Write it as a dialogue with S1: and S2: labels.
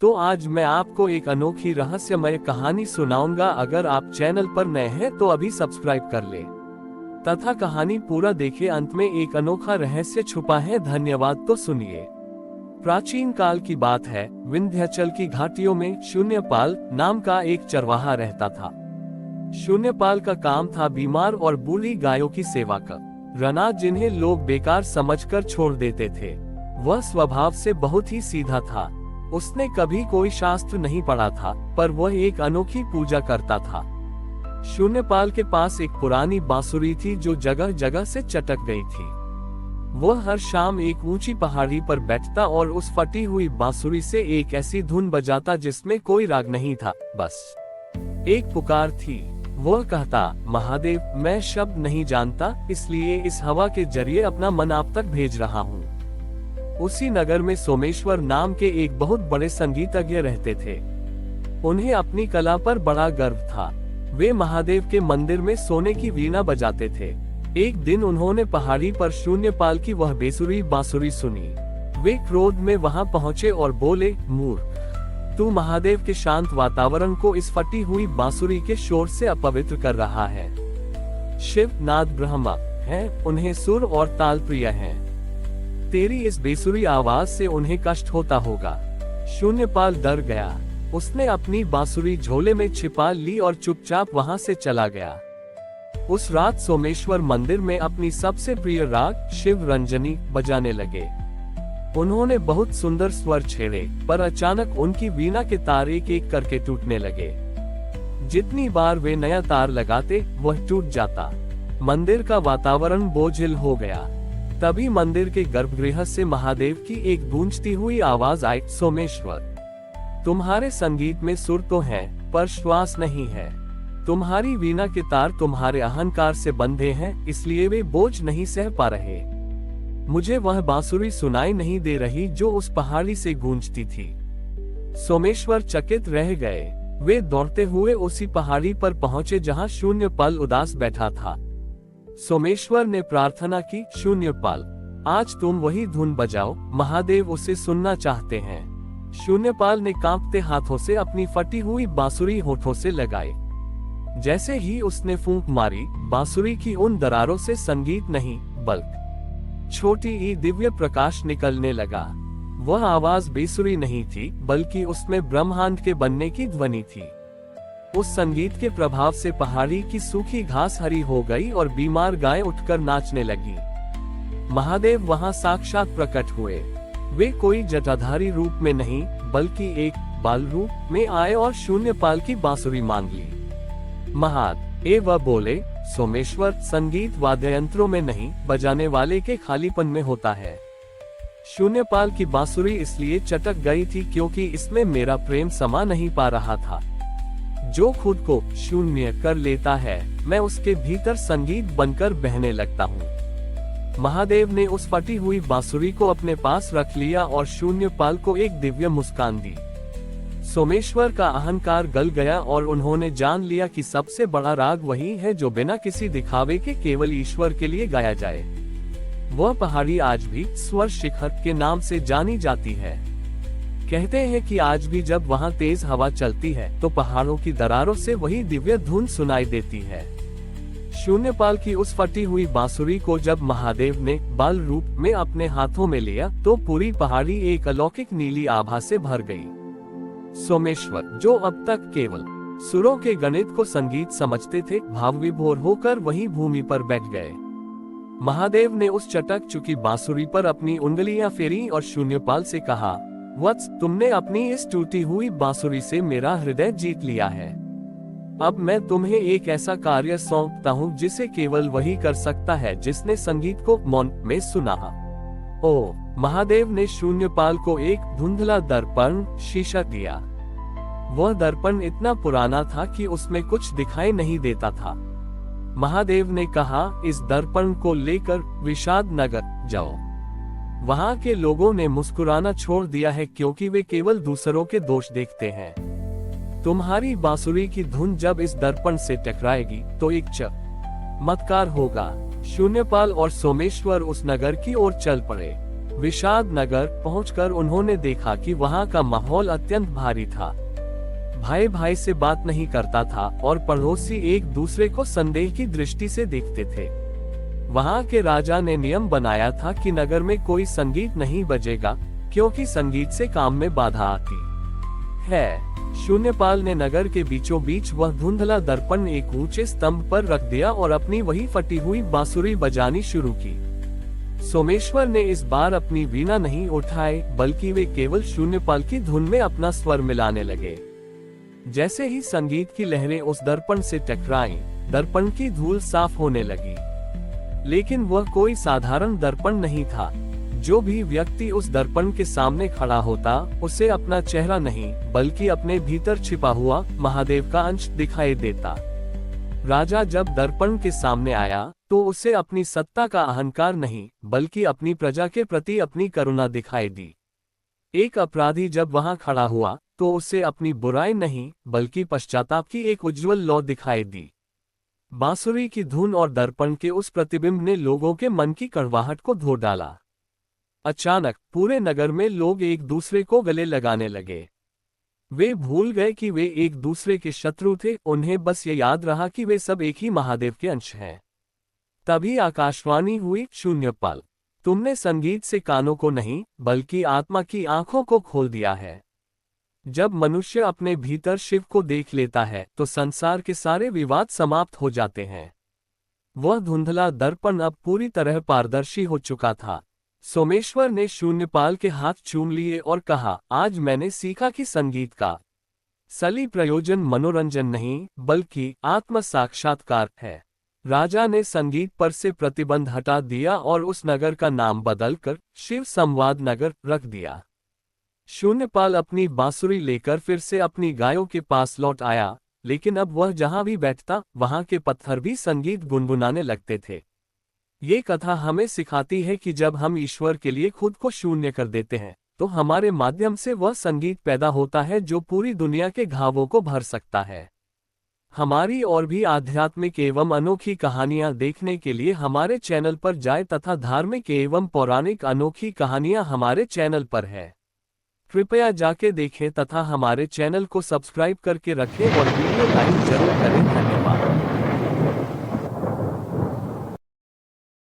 S1: तो आज मैं आपको एक अनोखी रहस्यमय कहानी सुनाऊंगा। अगर आप चैनल पर नए हैं तो अभी सब्सक्राइब कर ले तथा कहानी पूरा देखें। अंत में एक अनोखा रहस्य छुपा है। धन्यवाद। तो सुनिए। प्राचीन काल की बात है। विंध्याचल की घाटियों में शून्यपाल नाम का एक चरवाहा रहता था। शून्यपाल का काम था बीमार और बूढ़ी गायों की सेवा करना, जिन्हें लोग बेकार समझकर छोड़ देते थे। वह स्वभाव से बहुत ही सीधा था। उसने कभी कोई शास्त्र नहीं पढ़ा था, पर वह एक अनोखी पूजा करता था। शून्यपाल के पास एक पुरानी बांसुरी थी जो जगह जगह से चटक गई थी। वह हर शाम एक ऊंची पहाड़ी पर बैठता और उस फटी हुई बांसुरी से एक ऐसी धुन बजाता जिसमें कोई राग नहीं था, बस एक पुकार थी। वह कहता, महादेव, मैं शब्द नहीं जानता, इसलिए इस हवा के जरिए अपना मन आप तक भेज रहा हूँ। उसी नगर में सोमेश्वर नाम के एक बहुत बड़े संगीतज्ञ रहते थे। उन्हें अपनी कला पर बड़ा गर्व था। वे महादेव के मंदिर में सोने की वीणा बजाते थे। एक दिन उन्होंने पहाड़ी पर शून्यपाल की वह बेसुरी बांसुरी सुनी। वे क्रोध में वहां पहुंचे और बोले, मूर्ख, तू महादेव के शांत वातावरण को इस फटी हुई बांसुरी के शोर से अपवित्र कर रहा है। शिव नाद ब्रह्मा है, उन्हें सुर और ताल प्रिय है। तेरी इस बेसुरी आवाज से उन्हें कष्ट होता होगा। शून्यपाल डर गया। उसने अपनी बांसुरी झोले में छिपा ली और चुपचाप वहां से चला गया। उस रात सोमेश्वर मंदिर में अपनी सबसे प्रिय राग शिव रंजनी बजाने लगे। उन्होंने बहुत सुंदर स्वर छेड़े, पर अचानक उनकी वीणा के तार एक एक करके टूटने लगे। जितनी बार वे नया तार लगाते, वह टूट जाता। मंदिर का वातावरण बोझिल हो गया। तभी मंदिर के गर्भगृह से महादेव की एक गूंजती हुई आवाज आई, सोमेश्वर, तुम्हारे संगीत में सुर तो है, पर श्वास नहीं है। तुम्हारी वीणा के तार तुम्हारे अहंकार से बंधे हैं, इसलिए वे बोझ नहीं सह पा रहे। मुझे वह बांसुरी सुनाई नहीं दे रही जो उस पहाड़ी से गूंजती थी। सोमेश्वर चकित रह गए। वे दौड़ते हुए उसी पहाड़ी पर पहुंचे जहां शून्यपाल उदास बैठा था। सोमेश्वर ने प्रार्थना की, शून्यपाल, आज तुम वही धुन बजाओ, महादेव उसे सुनना चाहते हैं। शून्यपाल ने कांपते हाथों से अपनी फटी हुई बांसुरी होठों से लगाई। जैसे ही उसने फूंक मारी, बांसुरी की उन दरारों से संगीत नहीं बल्कि छोटी ही दिव्य प्रकाश निकलने लगा। वह आवाज बेसुरी नहीं थी, बल्कि उसमें ब्रह्मांड के बनने की ध्वनि थी। उस संगीत के प्रभाव से पहाड़ी की सूखी घास हरी हो गई और बीमार गाय उठकर नाचने लगी। महादेव वहां साक्षात प्रकट हुए। वे कोई जटाधारी रूप में नहीं, बल्कि एक बाल रूप में आए और शून्यपाल की बांसुरी मांग ली। वह बोले, सोमेश्वर, संगीत वाद्य यंत्रों में नहीं, बजाने वाले के खालीपन में होता है। शून्यपाल की बांसुरी इसलिए चटक गई थी क्योंकि इसमें मेरा प्रेम समा नहीं पा रहा था। जो खुद को शून्य कर लेता है, मैं उसके भीतर संगीत बनकर बहने लगता हूँ। महादेव ने उस फटी हुई बांसुरी को अपने पास रख लिया और शून्यपाल को एक दिव्य मुस्कान दी। सोमेश्वर का अहंकार गल गया और उन्होंने जान लिया कि सबसे बड़ा राग वही है जो बिना किसी दिखावे के केवल ईश्वर के लिए गाया जाए। वह पहाड़ी आज भी स्वर शिखर के नाम से जानी जाती है। कहते हैं कि आज भी जब वहां तेज हवा चलती है तो पहाड़ों की दरारों से वही दिव्य धुन सुनाई देती है। शून्यपाल की उस फटी हुई बांसुरी को जब महादेव ने बाल रूप में अपने हाथों में लिया तो पूरी पहाड़ी एक अलौकिक नीली आभा से भर गई। सोमेश्वर, जो अब तक केवल सुरों के गणित को संगीत समझते थे, भाव विभोर होकर वही भूमि पर बैठ गए। महादेव ने उस चटक चुकी बांसुरी पर अपनी उंगलियां फेरी और शून्यपाल से कहा, वत्स, तुमने अपनी इस टूटी हुई बांसुरी से मेरा हृदय जीत लिया है। अब मैं तुम्हें एक ऐसा कार्य सौंपता हूँ जिसे केवल वही कर सकता है जिसने संगीत को मौन में सुना। ओ, महादेव ने शून्यपाल को एक धुंधला दर्पण शीशा दिया। वह दर्पण इतना पुराना था कि उसमें कुछ दिखाई नहीं देता था। महादेव ने कहा, इस दर्पण को लेकर विषाद नगर जाओ। वहां के लोगों ने मुस्कुराना छोड़ दिया है क्योंकि वे केवल दूसरों के दोष देखते हैं। तुम्हारी बांसुरी की धुन जब इस दर्पण से टकराएगी तो एक चमत्कार होगा। शून्यपाल और सोमेश्वर उस नगर की ओर चल पड़े। विषाद नगर पहुंचकर उन्होंने देखा कि वहां का माहौल अत्यंत भारी था। भाई भाई से बात नहीं करता था और पड़ोसी एक दूसरे को संदेह की दृष्टि से देखते थे। वहां के राजा ने नियम बनाया था कि नगर में कोई संगीत नहीं बजेगा, क्योंकि संगीत से काम में बाधा आती है। शून्यपाल ने नगर के बीचों बीच वह धुंधला दर्पण एक ऊंचे स्तंभ पर रख दिया और अपनी वही फटी हुई बांसुरी बजानी शुरू की। सोमेश्वर ने इस बार अपनी वीणा नहीं उठाई, बल्कि वे केवल शून्यपाल की धुन में अपना स्वर मिलाने लगे। जैसे ही संगीत की लहरें उस दर्पण से टकराईं, दर्पण की धूल साफ होने लगी। लेकिन वह कोई साधारण दर्पण नहीं था। जो भी व्यक्ति उस दर्पण के सामने खड़ा होता, उसे अपना चेहरा नहीं, बल्कि अपने भीतर छिपा हुआ महादेव का अंश दिखाई देता। राजा जब दर्पण के सामने आया, तो उसे अपनी सत्ता का अहंकार नहीं, बल्कि अपनी प्रजा के प्रति अपनी करुणा दिखाई दी। एक अपराधी जब वहां खड़ा हुआ, तो उसे अपनी बुराई नहीं, बल्कि पश्चाताप की एक उज्जवल लौ दिखाई दी। बांसुरी की धुन और दर्पण के उस प्रतिबिंब ने लोगों के मन की कड़वाहट को धो डाला। अचानक पूरे नगर में लोग एक दूसरे को गले लगाने लगे। वे भूल गए कि वे एक दूसरे के शत्रु थे, उन्हें बस ये याद रहा कि वे सब एक ही महादेव के अंश हैं। तभी आकाशवाणी हुई, शून्यपाल, तुमने संगीत से कानों को नहीं, बल्कि आत्मा की आंखों को खोल दिया है। जब मनुष्य अपने भीतर शिव को देख लेता है, तो संसार के सारे विवाद समाप्त हो जाते हैं। वह धुंधला दर्पण अब पूरी तरह पारदर्शी हो चुका था। सोमेश्वर ने शून्यपाल के हाथ चूम लिए और कहा, आज मैंने सीखा कि संगीत का असली प्रयोजन मनोरंजन नहीं, बल्कि आत्म साक्षात्कार है। राजा ने संगीत पर से प्रतिबंध हटा दिया और उस नगर का नाम बदलकर शिव संवाद नगर रख दिया। शून्यपाल अपनी बांसुरी लेकर फिर से अपनी गायों के पास लौट आया, लेकिन अब वह जहां भी बैठता, वहां के पत्थर भी संगीत गुनगुनाने लगते थे। ये कथा हमें सिखाती है कि जब हम ईश्वर के लिए खुद को शून्य कर देते हैं, तो हमारे माध्यम से वह संगीत पैदा होता है जो पूरी दुनिया के घावों को भर सकता है। हमारी और भी आध्यात्मिक एवं अनोखी कहानियां देखने के लिए हमारे चैनल पर जाएं तथा धार्मिक एवं पौराणिक अनोखी कहानियां हमारे चैनल पर है। कृपया जाके देखें तथा हमारे चैनल को सब्सक्राइब करके रखें और वीडियो लाइक जरूर करें। धन्यवाद।